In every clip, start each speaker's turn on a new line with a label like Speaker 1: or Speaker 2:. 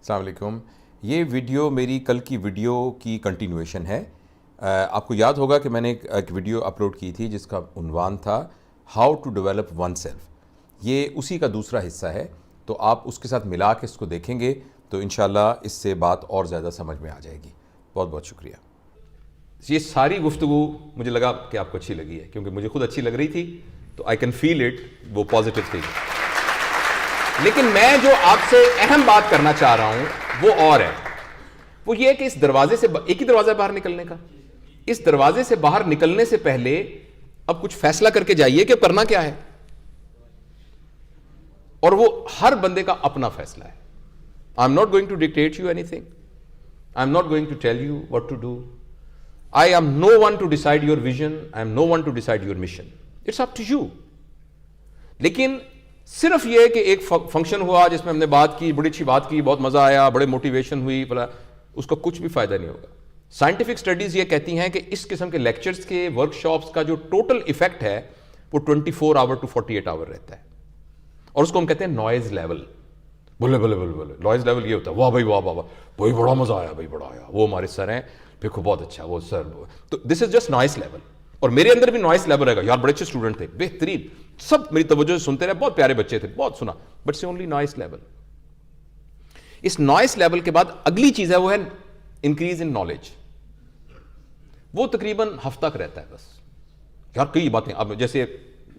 Speaker 1: अस्सलाम वालेकुम। ये वीडियो मेरी कल की वीडियो की कंटिन्यूएशन है। आपको याद होगा कि मैंने एक वीडियो अपलोड की थी जिसका उन्वान था how to develop oneself. ये उसी का दूसरा हिस्सा है, तो आप उसके साथ मिला के इसको देखेंगे तो इंशाल्लाह इससे बात और ज़्यादा समझ में आ जाएगी। बहुत बहुत शुक्रिया। ये सारी गुफ्तगू मुझे लगा कि आपको अच्छी लगी है, क्योंकि मुझे खुद अच्छी लग रही थी, तो आई कैन फील इट, वो पॉजिटिव थी। लेकिन मैं जो आपसे अहम बात करना चाह रहा हूं वो और है। वो ये है कि इस दरवाजे से, एक ही दरवाजा बाहर निकलने का, इस दरवाजे से बाहर निकलने से पहले अब कुछ फैसला करके जाइए कि करना क्या है, और वो हर बंदे का अपना फैसला है। I am not going to dictate you anything, I am not going to tell you what to do, I am no one to decide your vision, I am no one to decide your mission, it's up to you. लेकिन सिर्फ यह कि एक function हुआ जिसमें हमने बात की, बड़ी अच्छी बात की, बहुत मजा आया, बड़े मोटिवेशन हुई, भला उसका कुछ भी फायदा नहीं होगा। साइंटिफिक स्टडीज ये कहती हैं कि इस किस्म के लेक्चर्स के, वर्कशॉप्स का जो टोटल इफेक्ट है वो 24 आवर टू 48 आवर रहता है, और उसको हम कहते हैं नॉइज लेवल। बोले बोले बोले बोले नॉइज लेवल ये होता है, वाह भाई वाह वाह, भाई बड़ा मजा आया, भाई बड़ा आया, वो हमारे सर हैं, देखो बहुत अच्छा, वो सर, तो this is just noise level. और मेरे अंदर भी नॉइस लेवल रहेगा, यार बड़े अच्छे स्टूडेंट थे, बेहतरीन, सब मेरी तवज्जो से सुनते रहे, बहुत प्यारे बच्चे थे, बहुत सुना, बट से ओनली नॉइस लेवल। इस नॉइस लेवल के बाद अगली चीज है वो है इंक्रीज इन नॉलेज। वो तकरीबन हफ्ता तक रहता है बस। यार कई बातें, अब जैसे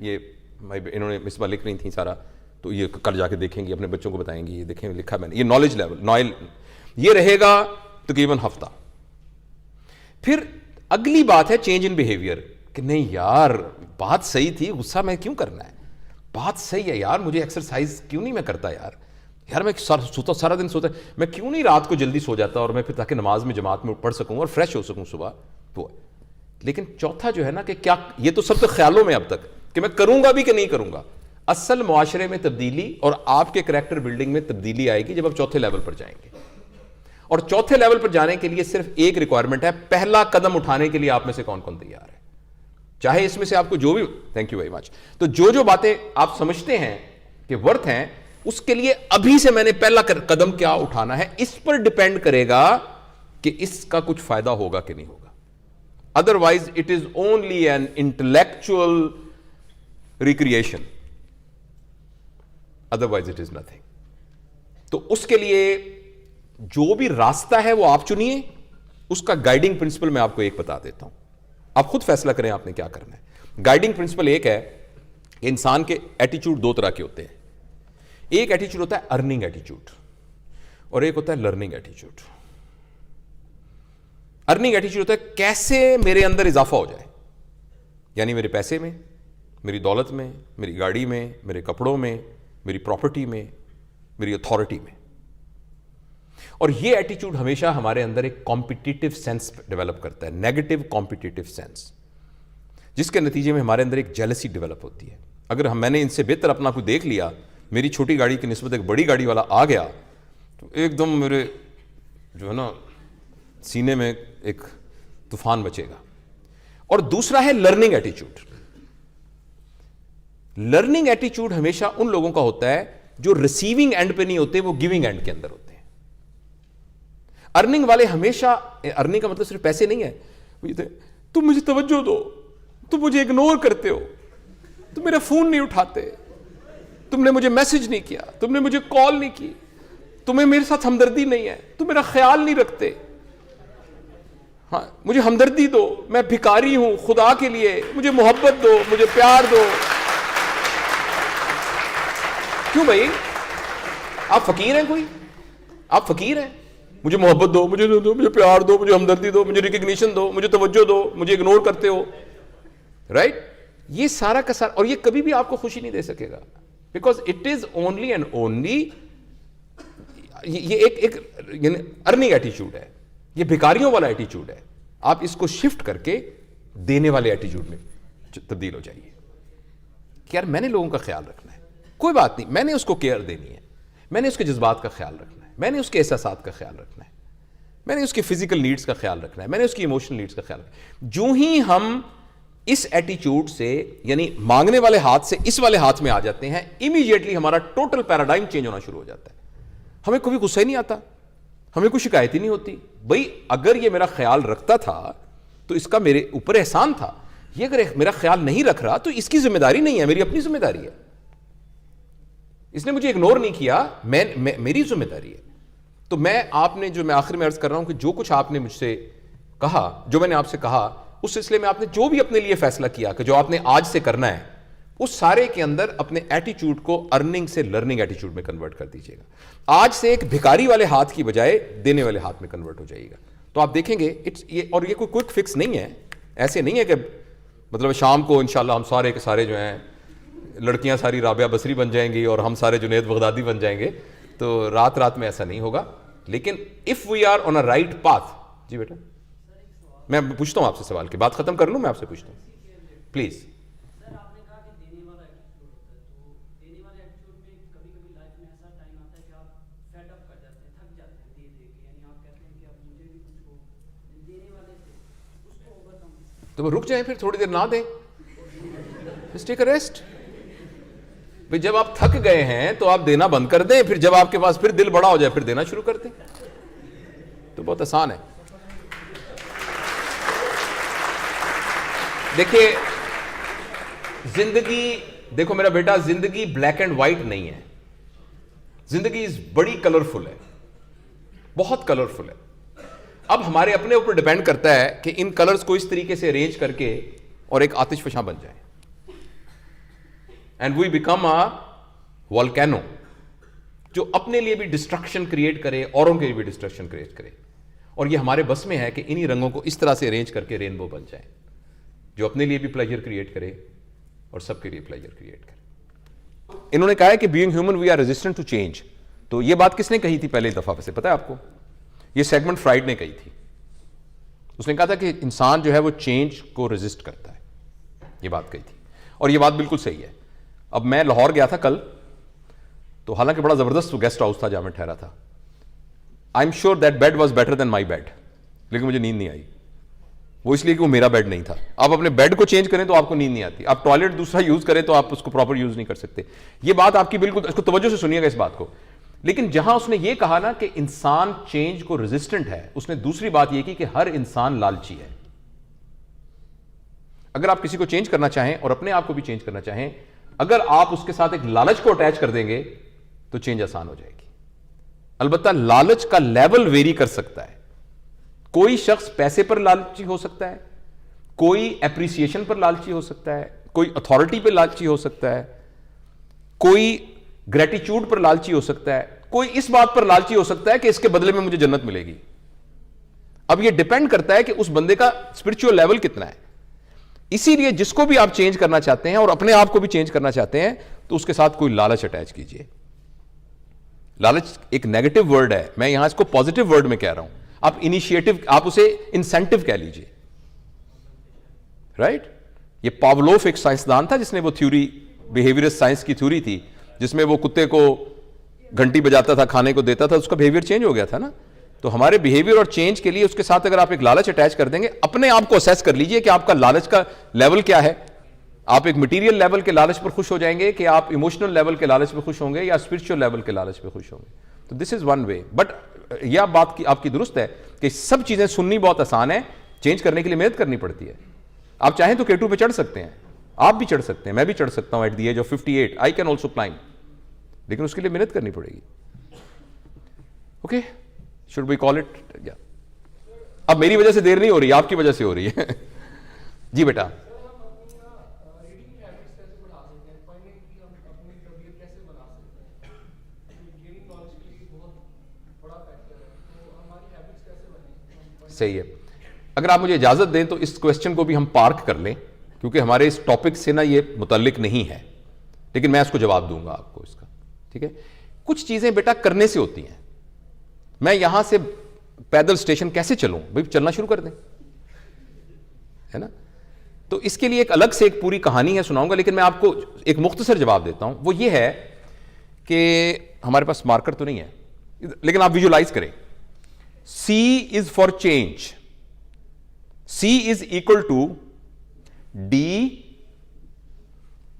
Speaker 1: ये इन्होंने मिसबा लिख रही थी सारा, तो ये कल जाके देखेंगे, अपने बच्चों को बताएंगे, ये देखें लिखा मैंने, ये नॉलेज लेवल, ये रहेगा तकरीबन हफ्ता। फिर अगली बात है चेंज इन बिहेवियर, कि नहीं यार बात सही थी, गुस्सा मैं क्यों करना है, बात सही है यार, मुझे एक्सरसाइज क्यों नहीं मैं करता यार, यार मैं सोता सारा दिन सोता, मैं क्यों नहीं रात को जल्दी सो जाता, और मैं फिर ताकि नमाज में जमात में पढ़ सकूं और फ्रेश हो सकूं सुबह। वो लेकिन चौथा जो है ना कि क्या, ये तो सब तो ख्यालों में अब तक कि मैं करूंगा भी कि नहीं करूंगा। असल मुआशरे में तब्दीली और आपके करैक्टर बिल्डिंग में तब्दीली आएगी जब आप चौथे लेवल पर जाएंगे। और चौथे लेवल पर जाने के लिए सिर्फ एक रिक्वायरमेंट है, पहला कदम उठाने के लिए आप में से कौन कौन तैयार है, चाहे इसमें से आपको जो भी, थैंक यू वेरी मच, तो जो बातें आप समझते हैं कि वर्थ हैं, उसके लिए अभी से मैंने पहला कदम क्या उठाना है, इस पर डिपेंड करेगा कि इसका कुछ फायदा होगा कि नहीं होगा। Otherwise it is only an intellectual recreation, otherwise it is nothing. तो उसके लिए जो भी रास्ता है वो आप चुनिए, उसका गाइडिंग प्रिंसिपल मैं आपको एक बता देता हूं, आप खुद फैसला करें आपने क्या करना है। गाइडिंग प्रिंसिपल एक है, इंसान के एटीट्यूड दो तरह के होते हैं। एक एटीट्यूड होता है अर्निंग एटीट्यूड, और एक होता है लर्निंग एटीट्यूड। अर्निंग एटीट्यूड होता है कैसे मेरे अंदर इजाफा हो जाए, यानी मेरे पैसे में, मेरी दौलत में, मेरी गाड़ी में, मेरे कपड़ों में, मेरी प्रॉपर्टी में, मेरी अथॉरिटी में। और ये एटीट्यूड हमेशा हमारे अंदर एक कॉम्पिटिटिव सेंस डेवलप करता है, नेगेटिव कॉम्पिटिटिव सेंस, जिसके नतीजे में हमारे अंदर एक जेलसी डेवलप होती है। अगर मैंने इनसे बेहतर अपना कुछ देख लिया, मेरी छोटी गाड़ी की निस्बत एक बड़ी गाड़ी वाला आ गया, तो एकदम मेरे जो है ना सीने में एक तूफान मचेगा। और दूसरा है लर्निंग एटीट्यूड। लर्निंग एटीट्यूड हमेशा उन लोगों का होता है जो रिसीविंग एंड पे नहीं होते, वो गिविंग एंड के अंदर होते हैं। अर्निंग वाले हमेशा, अर्निंग का मतलब सिर्फ पैसे नहीं है, तुम मुझे तवज्जो दो, तुम मुझे इग्नोर करते हो, तुम मेरा फोन नहीं उठाते, तुमने मुझे मैसेज नहीं किया, तुमने मुझे कॉल नहीं की, तुम्हें मेरे साथ हमदर्दी नहीं है, तुम मेरा ख्याल नहीं रखते, हाँ मुझे हमदर्दी दो, मैं भिखारी हूं खुदा के लिए, मुझे मोहब्बत दो, मुझे प्यार दो। क्यों भाई, आप फकीर हैं कोई, आप फकीर हैं, मुझे मोहब्बत दो, मुझे दो, मुझे प्यार दो, मुझे हमदर्दी दो, मुझे रिकग्निशन दो, मुझे तवज्जो दो, मुझे इग्नोर करते हो, राइट? ये सारा का सारा, और ये कभी भी आपको खुशी नहीं दे सकेगा, because it is only and only, ये एक अर्निंग एटीट्यूड है, ये भिखारियों वाला एटीट्यूड है। आप इसको शिफ्ट करके देने वाले एटीट्यूड में तब्दील हो जाइए कि यार मैंने लोगों का ख्याल रखना है, कोई बात नहीं, मैंने उसको केयर देनी है, मैंने उसके जज्बात का ख्याल रखना है, मैंने उसके एहसासात का ख्याल रखना है, मैंने उसके फिजिकल नीड्स का ख्याल रखना है, मैंने उसकी इमोशनल नीड्स का ख्याल रखना है। जो ही हम इस एटीट्यूड से, यानी मांगने वाले हाथ से इस वाले हाथ में आ जाते हैं, इमीडिएटली हमारा टोटल पैराडाइम चेंज होना शुरू हो जाता है। हमें कभी गुस्सा ही नहीं आता, हमें कोई शिकायत ही नहीं होती। भाई अगर ये मेरा ख्याल रखता था तो इसका मेरे ऊपर एहसान था, ये अगर मेरा ख्याल नहीं रख रहा तो इसकी जिम्मेदारी नहीं है, मेरी अपनी जिम्मेदारी है। इसने मुझे इग्नोर नहीं किया, मेरी जिम्मेदारी है। तो मैं आखिर में अर्ज कर रहा हूं कि जो कुछ आपने मुझसे कहा, जो मैंने आपसे कहा, उस सिलसिले में आपने जो भी अपने लिए फैसला किया कि जो आपने आज से करना है, उस सारे के अंदर अपने एटीट्यूड को अर्निंग से लर्निंग एटीट्यूड में कन्वर्ट कर दीजिएगा। आज से एक भिखारी वाले हाथ की बजाय देने वाले हाथ में कन्वर्ट हो जाइएगा। तो आप देखेंगे ये कोई क्विक फिक्स नहीं है। ऐसे नहीं है कि मतलब शाम को इंशाल्लाह हम सारे के सारे जो हैं, लड़कियां सारी राबिया बसरी बन जाएंगी और हम सारे जुनैद बगदादी बन जाएंगे। तो रात रात में ऐसा नहीं होगा, लेकिन if we are on a right path. जी बेटा, मैं पूछता हूं आपसे सवाल, की बात खत्म कर लूं, मैं आपसे पूछता हूं प्लीज। तो रुक जाएं, फिर थोड़ी देर ना दें, जस्ट टेक अ रेस्ट। भाई जब आप थक गए हैं तो आप देना बंद कर दें, फिर जब आपके पास फिर दिल बड़ा हो जाए फिर देना शुरू कर दें। तो बहुत आसान है। देखिए जिंदगी, देखो मेरा बेटा, जिंदगी ब्लैक एंड व्हाइट नहीं है। जिंदगी बड़ी कलरफुल है, बहुत कलरफुल है। अब हमारे अपने ऊपर डिपेंड करता है कि इन कलर्स को इस तरीके से अरेंज करके और एक आतिशफशां बन जाए, and we become a volcano, जो अपने लिए भी डिस्ट्रक्शन क्रिएट करे, औरों के लिए भी डिस्ट्रक्शन क्रिएट करे। और ये हमारे बस में है कि इन्हीं रंगों को इस तरह से अरेंज करके रेनबो बन जाए, जो अपने लिए भी प्लेजर क्रिएट करे और सबके लिए प्लेजर क्रिएट करे। इन्होंने कहा है कि being human we are resistant to change. तो ये बात किसने कही थी पहले दफा से, पता है आपको? ये सेगमेंट फ्राइड ने कही थी। उसने कहा था कि इंसान जो है वो चेंज को रेजिस्ट करता है, ये बात कही थी, और ये बात बिल्कुल सही है। अब मैं लाहौर गया था कल, तो हालांकि बड़ा जबरदस्त गेस्ट हाउस था जहां मैं ठहरा था। I am sure that bed was better than my bed, लेकिन मुझे नींद नहीं आई। वो इसलिए कि वो मेरा बेड नहीं था। आप अपने बेड को चेंज करें तो आपको नींद नहीं आती, आप टॉयलेट दूसरा यूज करें तो आप उसको प्रॉपर यूज नहीं कर सकते। ये बात आपकी बिल्कुल, इसको तवज्जो से सुनिएगा इस बात को। लेकिन जहां उसने ये कहा ना कि इंसान चेंज को रेजिस्टेंट है, उसने दूसरी बात यह की कि हर इंसान लालची है। अगर आप किसी को चेंज करना चाहें और अपने आप को भी चेंज करना चाहें, अगर आप उसके साथ एक लालच को अटैच कर देंगे तो चेंज आसान हो जाएगी। अलबत्ता लालच का लेवल वेरी कर सकता है। कोई शख्स पैसे पर लालची हो सकता है, कोई एप्रिसिएशन पर लालची हो सकता है, कोई अथॉरिटी पर लालची हो सकता है, कोई ग्रेटिट्यूड पर लालची हो सकता है, कोई इस बात पर लालची हो सकता है कि इसके बदले में मुझे जन्नत मिलेगी। अब यह डिपेंड करता है कि उस बंदे का स्पिरिचुअल लेवल कितना है। इसीलिए जिसको भी आप चेंज करना चाहते हैं और अपने आप को भी चेंज करना चाहते हैं, तो उसके साथ कोई लालच अटैच कीजिए। लालच एक नेगेटिव वर्ड है, मैं यहां इसको पॉजिटिव वर्ड में कह रहा हूं। आप इनिशिएटिव, आप उसे इंसेंटिव कह लीजिए, राइट? ये पावलोव एक साइंसदान था जिसने वो थ्योरी, बिहेवियरल साइंस की थ्योरी थी, जिसमें वो कुत्ते को घंटी बजाता था, खाने को देता था, उसका बिहेवियर चेंज हो गया था ना। तो हमारे बिहेवियर और चेंज के लिए उसके साथ अगर आप एक लालच अटैच कर देंगे, अपने आप को असेस कर लीजिए कि आपका लालच का लेवल क्या है। आप एक मटेरियल लेवल के लालच पर खुश हो जाएंगे कि आप इमोशनल लेवल के लालच पर खुश होंगे या स्पिरिचुअल लेवल के लालच पर खुश होंगे। तो this is one way. But यह बात की आपकी दुरुस्त है कि सब चीजें सुननी बहुत आसान है, चेंज करने के लिए मेहनत करनी पड़ती है। आप चाहें तो K2 पे चढ़ सकते हैं, आप भी चढ़ सकते हैं, मैं भी चढ़ सकता हूं। At the age of 58 I can also climb, लेकिन उसके लिए मेहनत करनी पड़ेगी। Okay, should we call it? या अब मेरी वजह से देर नहीं हो रही, आपकी वजह से हो रही है। जी बेटा, सही है। अगर आप मुझे इजाजत दें तो इस क्वेश्चन को भी हम पार्क कर लें, क्योंकि हमारे इस टॉपिक से ना ये मुतल्लिक नहीं है, लेकिन मैं इसको जवाब दूंगा आपको इसका, ठीक है? कुछ चीजें बेटा करने से होती हैं। मैं यहां से पैदल स्टेशन कैसे चलूं? भाई चलना शुरू कर दें, है ना? तो इसके लिए एक अलग से एक पूरी कहानी है, सुनाऊंगा, लेकिन मैं आपको एक मुख्तसर जवाब देता हूं। वो ये है कि हमारे पास मार्कर तो नहीं है, लेकिन आप विजुलाइज करें। C is for change. C is equal to D,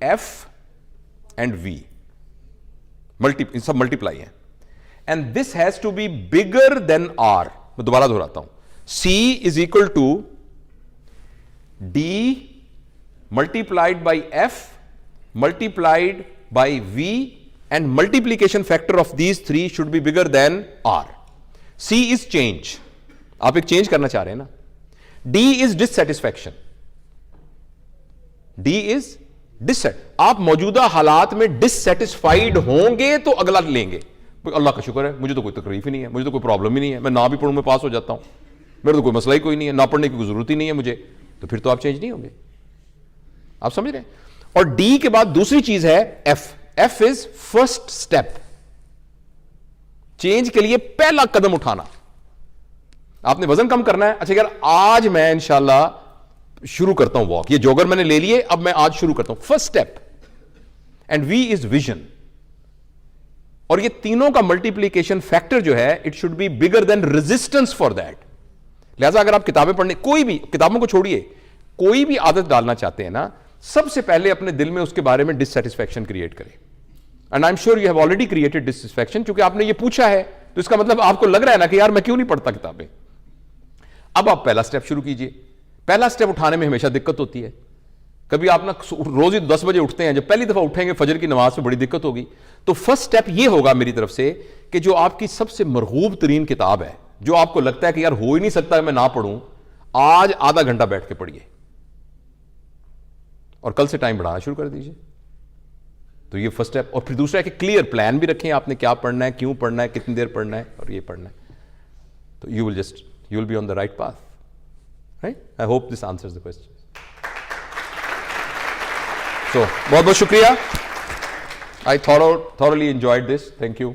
Speaker 1: F and V. सब मल्टीप्लाई है। And this has to be bigger than R. मैं दोबारा दोहराता हूं. C is equal to D multiplied by F multiplied by V, and multiplication factor of these three should be bigger than R. C is change. आप एक change करना चाह रहे हैं ना. D is dissatisfaction. D is आप मौजूदा हालात में डिससेटिस्फाइड होंगे तो अगला लेंगे. अल्लाह का शुक्र है, मुझे तो कोई तकलीफ ही नहीं है, मुझे तो कोई प्रॉब्लम ही नहीं है, मैं ना भी पढ़ूं मैं पास हो जाता हूं, मेरा तो कोई मसला ही कोई नहीं है, ना पढ़ने की कोई जरूरत ही नहीं है मुझे. तो फिर तो आप चेंज नहीं होंगे. आप समझ रहे हैं. और डी के बाद दूसरी चीज है F. F is first step. Change के लिए पहला कदम उठाना. आपने वजन कम करना है. अच्छा यार, आज मैं इंशाल्लाह शुरू करता हूं वॉक. ये जॉगर मैंने ले लिए, अब मैं आज शुरू करता हूं. First step. And V is vision. और ये तीनों का मल्टीप्लीकेशन फैक्टर जो है, it should be bigger than resistance for that. लिहाजा अगर आप किताबें पढ़ने, कोई भी किताबों को छोड़िए, कोई भी आदत डालना चाहते हैं ना, सबसे पहले अपने दिल में उसके बारे में डिससेटिस्फैक्शन क्रिएट करें. And I am sure you have already created dissatisfaction, क्योंकि आपने ये पूछा है, तो इसका मतलब आपको लग रहा है ना कि यार मैं क्यों नहीं पढ़ता किताबें. अब आप पहला स्टेप शुरू कीजिए. पहला स्टेप उठाने में हमेशा दिक्कत होती है. कभी आप ना रोज ही 10 बजे उठते हैं, जब पहली दफा उठेंगे फजर की नमाज में बड़ी दिक्कत होगी. तो फर्स्ट स्टेप ये होगा मेरी तरफ से कि जो आपकी सबसे मरगूब तरीन किताब है, जो आपको लगता है कि यार हो ही नहीं सकता मैं ना पढ़ूं, आज आधा घंटा बैठ के पढ़िए और कल से टाइम बढ़ाना शुरू कर दीजिए. तो ये फर्स्ट स्टेप. और फिर दूसरा है कि क्लियर प्लान भी रखें, आपने क्या पढ़ना है, क्यों पढ़ना है, कितनी देर पढ़ना है और ये पढ़ना है. तो you will be on the right path. Right. I hope this answers the question. So, बहुत बहुत शुक्रिया. I thoroughly enjoyed this. Thank you.